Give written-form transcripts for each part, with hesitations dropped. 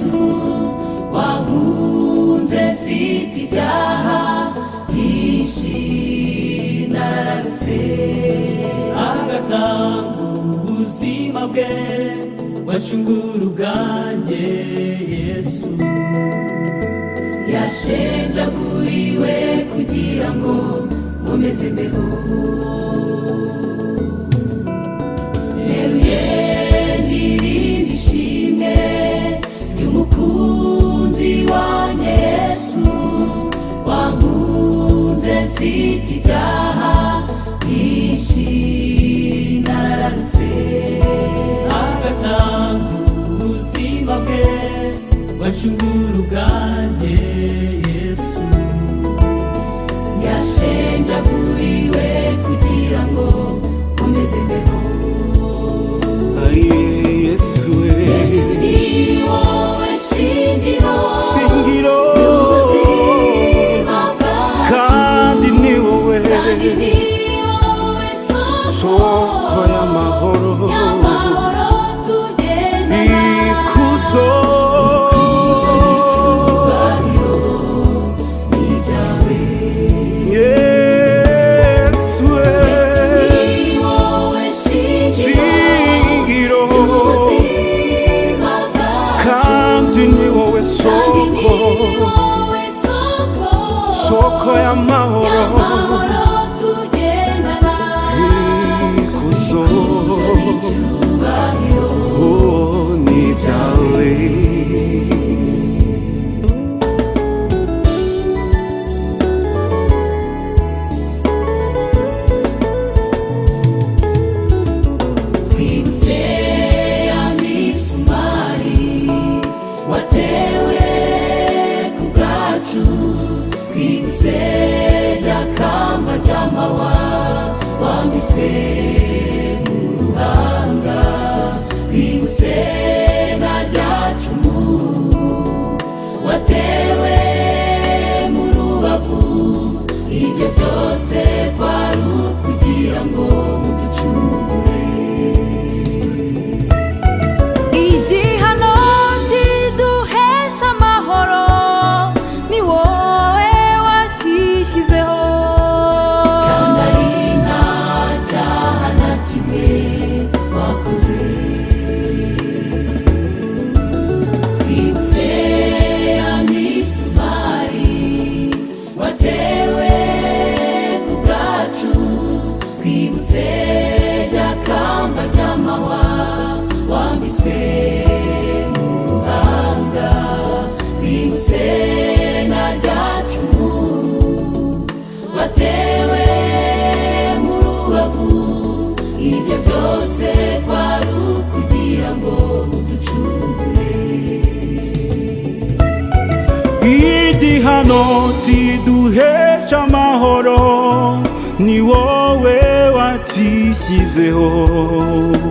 Yesu wankunze mfite ibyaha byinshi narararutse agatanga ubuzima bwe wacungura ubwanjye Yesu yashenjaguriwe kugira ngo nkomeze mbeho neruye ndirimba ishimwe ry'umukunzi wanjye Yesu wankunze mfite ibyaha byinshi narararutse agatanga ubuzima bwe wacungura ubwanjye Yesu yashenjaguriwe kugira ngo nkomeze mbeho Yesu ni wowe shingiro ry'ubuzima bwacu kandi ni wowe soko y'amahoro tugendana ikuzo soko y'amahoro tugendana ikuzo ni ibyawe twibutse ya misumari watewe ku bwacu twibutse rya kamba ry'amahwa wambitswe mu ruhanga twibutse na rya cumu watewe mu rubavu ibyo byose kwari ukugira ngo muducungure igihano kiduhesha amahoro ni wowe wakishyizeho kandi ari nta cyaha na kimwe wakoze twibutse ya misumari watewe ku bwacu twibutse rya kamba ry'amahwa wambitswe mu ruhanga twibutse na rya cumu watewe mu rubavu ibyo byose kwari ukugira ngo muducungure igihano kiduhesha amahoro ni wowe wakishyizeho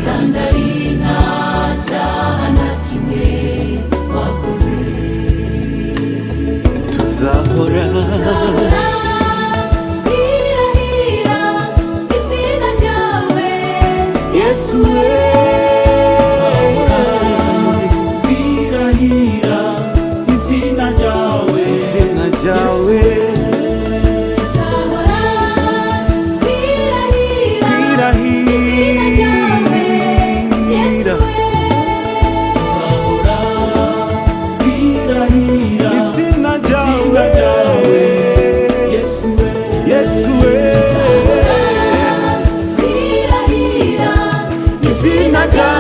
kandi ari nta cyaha na kimwe wakoze tuzahora twirahira izina ryawe Yesu twirahira izina ryawe tuzahora twirahira izina ryawe Yesu tuzahora twirahira izina ryawe Yesu tuzahora twirahira izina ryawe